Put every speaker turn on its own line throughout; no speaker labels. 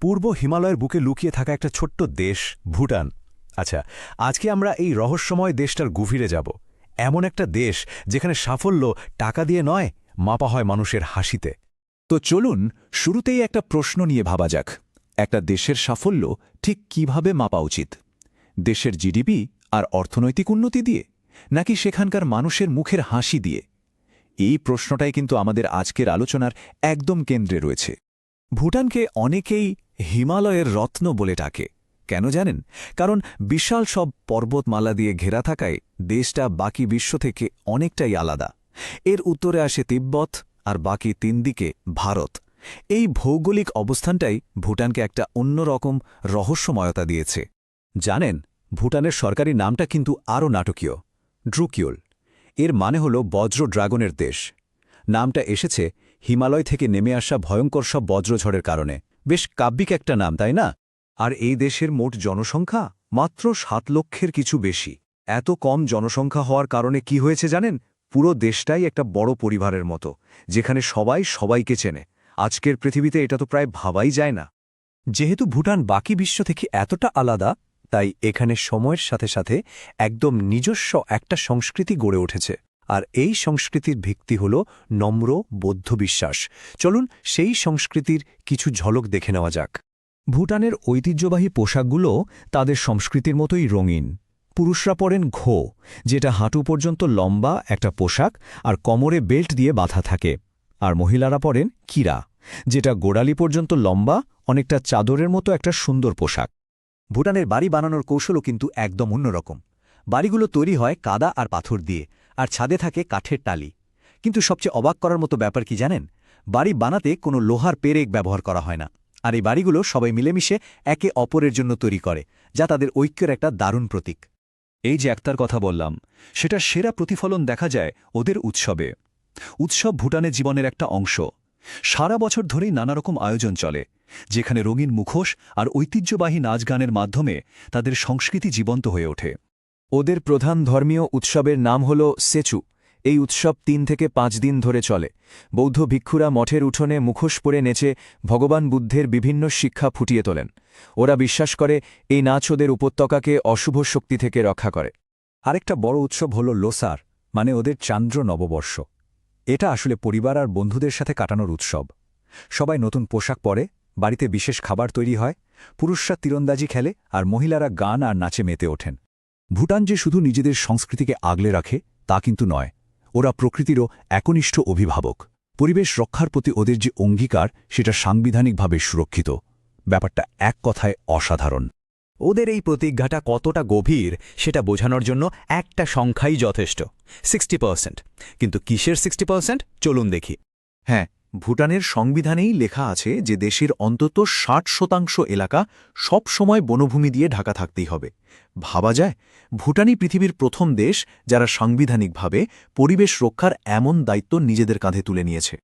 পূর্ব হিমালয়ের বুকে লুকিয়ে থাকা একটা ছোট্ট দেশ ভুটান। আচ্ছা, আজকে আমরা এই রহস্যময় দেশটার গভীরে যাব। এমন একটা দেশ যেখানে সাফল্য টাকা দিয়ে নয়, মাপা হয় মানুষের হাসিতে।
তো চলুন শুরুতেই একটা প্রশ্ন নিয়ে ভাবা যাক। একটা দেশের সাফল্য ঠিক কিভাবে মাপা উচিত? দেশের জিডিপি আর অর্থনৈতিক উন্নতি দিয়ে, নাকি সেখানকার মানুষের মুখের হাসি দিয়ে? এই প্রশ্নটাই কিন্তু আমাদের আজকের আলোচনার একদম কেন্দ্রে রয়েছে।
ভুটানকে অনেকেই হিমালয়ের রত্ন বলে ডাকে। কেন জানেন? কারণ বিশাল সব পর্বতমালা দিয়ে ঘেরা থাকায় দেশটা বাকি বিশ্ব থেকে অনেকটাই আলাদা। এর উত্তরে আসে তিব্বত, আর বাকি তিন দিকে ভারত। এই ভৌগোলিক অবস্থানটাই ভুটানকে একটা অন্যরকম রহস্যময়তা দিয়েছে। জানেন, ভুটানের সরকারি নামটা কিন্তু আরও নাটকীয়, ড্রুকিওল। এর মানে হল বজ্র ড্রাগনের দেশ। নামটা এসেছে হিমালয় থেকে নেমে আসা ভয়ঙ্কর সব বজ্রঝড়ের কারণে। বেশ কাব্যিক একটা নাম, তাই না? আর এই দেশের মোট জনসংখ্যা মাত্র ৭ লক্ষের কিছু বেশি। এত কম জনসংখ্যা হওয়ার কারণে কি হয়েছে জানেন? পুরো দেশটাই একটা বড় পরিবারের মতো, যেখানে সবাই সবাইকে চেনে। আজকের পৃথিবীতে এটা তো প্রায় ভাবাই যায় না। যেহেতু ভুটান বাকি বিশ্ব থেকে এতটা আলাদা, তাই এখানে সময়ের সাথে সাথে একদম নিজস্ব একটা সংস্কৃতি গড়ে উঠেছে। আর এই সংস্কৃতির ভিত্তি হল নম্র বৌদ্ধ বিশ্বাস। চলুন সেই সংস্কৃতির কিছু ঝলক দেখে নেওয়া যাক। ভুটানের ঐতিহ্যবাহী পোশাকগুলো তাদের সংস্কৃতির মতোই রঙিন। পুরুষরা পরেন ঘো, যেটা হাঁটু পর্যন্ত লম্বা একটা পোশাক আর কোমরে বেল্ট দিয়ে বাঁধা থাকে। আর মহিলারা পরেন কিরা, যেটা গোড়ালি পর্যন্ত লম্বা, অনেকটা চাদরের মতো একটা সুন্দর পোশাক। ভুটানের বাড়ি বানানোর কৌশলও কিন্তু একদম অন্যরকম। বাড়িগুলো তৈরি হয় কাদা আর পাথর দিয়ে, আর ছাদে থাকে কাঠের টালি। কিন্তু সবচেয়ে অবাক করার মতো ব্যাপার কি জানেন? বাড়ি বানাতে কোনো লোহার পেরেক ব্যবহার করা হয় না। আর এই বাড়িগুলো সবাই মিলেমিশে একে অপরের জন্য তৈরি করে, যা তাদের ঐক্যের একটা দারুণ প্রতীক। এই যে একতার কথা বললাম, সেটা সেরা প্রতিফলন দেখা যায় ওদের উৎসবে। উৎসব ভুটানের জীবনের একটা অংশ। সারা বছর ধরেই নানারকম আয়োজন চলে, যেখানে রঙিন মুখোশ আর ঐতিহ্যবাহী নাচ গানের মাধ্যমে তাদের সংস্কৃতি জীবন্ত হয়ে ওঠে। ওদের প্রধান ধর্মীয় উৎসবের নাম হল সেচু। এই উৎসব ৩ থেকে ৫ দিন ধরে চলে। বৌদ্ধ ভিক্ষুরা মঠের উঠোনে মুখোশ পরে নেচে ভগবান বুদ্ধের বিভিন্ন শিক্ষা ফুটিয়ে তোলেন। ওরা বিশ্বাস করে এই নাচ ওদের উপত্যকাকে অশুভ শক্তি থেকে রক্ষা করে। আরেকটা বড় উৎসব হল লোসার, মানে ওদের চান্দ্র নববর্ষ। এটা আসলে পরিবার আর বন্ধুদের সাথে কাটানোর উৎসব। সবাই নতুন পোশাক পরে, বাড়িতে বিশেষ খাবার তৈরি হয়, পুরুষরা তীরন্দাজি খেলে আর মহিলারা গান আর নাচে মেতে ওঠেন। ভুটান যে শুধু নিজেদের সংস্কৃতিকে আগলে রাখে তা কিন্তু নয়, ওরা প্রকৃতিরও একনিষ্ঠ অভিভাবক। পরিবেশ রক্ষার প্রতি ওদের যে অঙ্গীকার, সেটা সাংবিধানিকভাবে সুরক্ষিত। ব্যাপারটা এক কথায় অসাধারণ। ওদের এই প্রতিজ্ঞাটা কতটা গভীর সেটা বোঝানোর জন্য একটা সংখ্যাই যথেষ্ট, 60%। কিন্তু কিসের 60%? চলুন দেখি। হ্যাঁ, ভুটানের সংবিধানেই লেখা আছে যে দেশের অন্তত 60% এলাকা সব সময় বনভূমি দিয়ে ঢাকা থাকতেই হবে। ভাবা যায়, ভুটানই পৃথিবীর প্রথম দেশ যারা সাংবিধানিকভাবে পরিবেশ রক্ষার এমন দায়িত্ব নিজেদের কাঁধে তুলে নিয়েছে।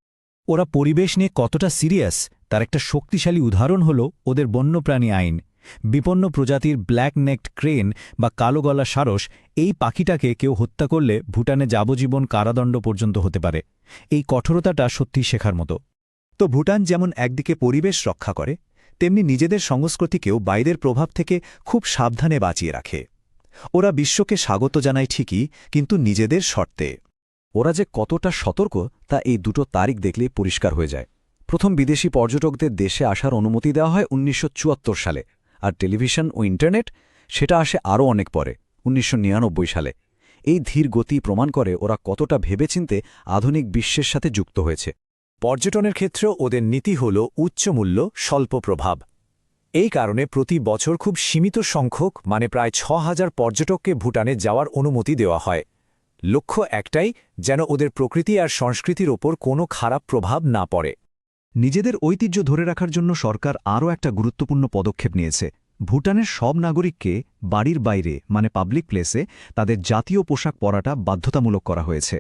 ওরা পরিবেশ নিয়ে কতটা সিরিয়াস তার একটা শক্তিশালী উদাহরণ হল ওদের বন্যপ্রাণী আইন। বিপন্ন প্রজাতির ব্ল্যাক নেকড ক্রেন বা কালো গলা সারস, এই পাখিটাকে কেউ হত্যা করলে ভুটানে যাবজ্জীবন কারাদণ্ড পর্যন্ত হতে পারে। এই কঠোরতাটা সত্যি শেখার মতো। তো ভুটান যেমন একদিকে পরিবেশ রক্ষা করে, তেমনি নিজেদের সংস্কৃতিকেও বাইরের প্রভাব থেকে খুব সাবধানে বাঁচিয়ে রাখে। ওরা বিশ্বকে স্বাগত জানায় ঠিকই, কিন্তু নিজেদের শর্তে। ওরা যে কতটা সতর্ক তা এই দুটো তারিখ দেখলে পরিষ্কার হয়ে যায়। প্রথম বিদেশি পর্যটকদের দেশে আসার অনুমতি দেওয়া হয় ১৯৭৪ সালে, আর টেলিভিশন ও ইন্টারনেট সেটা আসে আরও অনেক পরে, ১৯৯৯ সালে। এই ধীর গতি প্রমাণ করে ওরা কতটা ভেবেচিন্তে আধুনিক বিশ্বের সাথে যুক্ত হয়েছে। পর্যটনের ক্ষেত্রেও ওদের নীতি হল উচ্চ মূল্য, স্বল্প প্রভাব। এই কারণে প্রতি বছর খুব সীমিত সংখ্যক, মানে প্রায় ৬,০০০ পর্যটককে ভুটানে যাওয়ার অনুমতি দেওয়া হয়। লক্ষ্য একটাই, যেন ওদের প্রকৃতি আর সংস্কৃতির ওপর কোনো খারাপ প্রভাব না পড়ে। নিজেদের ঐতিহ্য ধরে রাখার জন্য সরকার আরও একটা গুরুত্বপূর্ণ পদক্ষেপ নিয়েছে। ভুটানের সব নাগরিককে বাড়ির বাইরে, মানে পাবলিক প্লেসে, তাদের জাতীয় পোশাক পরাটা বাধ্যতামূলক করা হয়েছে।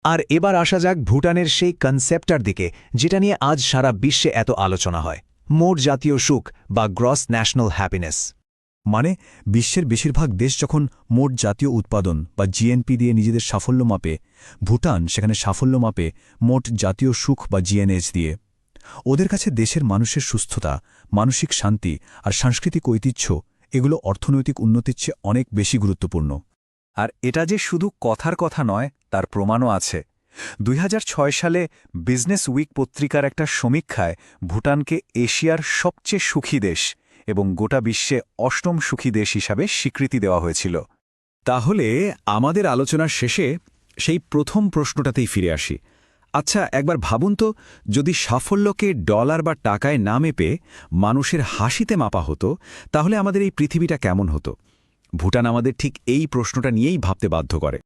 আর এবার আসা যাক ভুটানের সেই কনসেপ্টটার দিকে, যেটা নিয়ে আজ সারা বিশ্বে এত আলোচনা হয়, মোট জাতীয় সুখ বা গ্রস ন্যাশনাল হ্যাপিনেস। মানে বিশ্বের বেশিরভাগ দেশ যখন মোট জাতীয় উৎপাদন বা জিএনপি দিয়ে নিজেদের সাফল্য মাপে, ভুটান সেখানে সাফল্য মাপে মোট জাতীয় সুখ বা জিএনএইচ দিয়ে।
ওদের কাছে দেশের মানুষের সুস্থতা, মানসিক শান্তি আর সাংস্কৃতিক ঐতিহ্য এগুলো অর্থনৈতিক উন্নতির চেয়ে অনেক বেশি গুরুত্বপূর্ণ।
আর এটা যে শুধু কথার কথা নয়, তার প্রমাণও আছে। 2006 সালে বিজনেস উইক পত্রিকার একটা সমীক্ষায় ভুটানকে এশিয়ার সবচেয়ে সুখী দেশ এবং গোটা বিশ্বে 8ম সুখী দেশ হিসাবে স্বীকৃতি দেওয়া হয়েছিল। তাহলে আমাদের আলোচনার শেষে সেই প্রথম প্রশ্নটাতেই ফিরে আসি। আচ্ছা, একবার ভাবুন তো, যদি সাফল্যকে ডলার বা টাকায় না মেপে মানুষের হাসিতে মাপা হতো, তাহলে আমাদের এই পৃথিবীটা কেমন হতো? ভুটান আমাদের ঠিক এই প্রশ্নটা নিয়েই ভাবতে বাধ্য করে।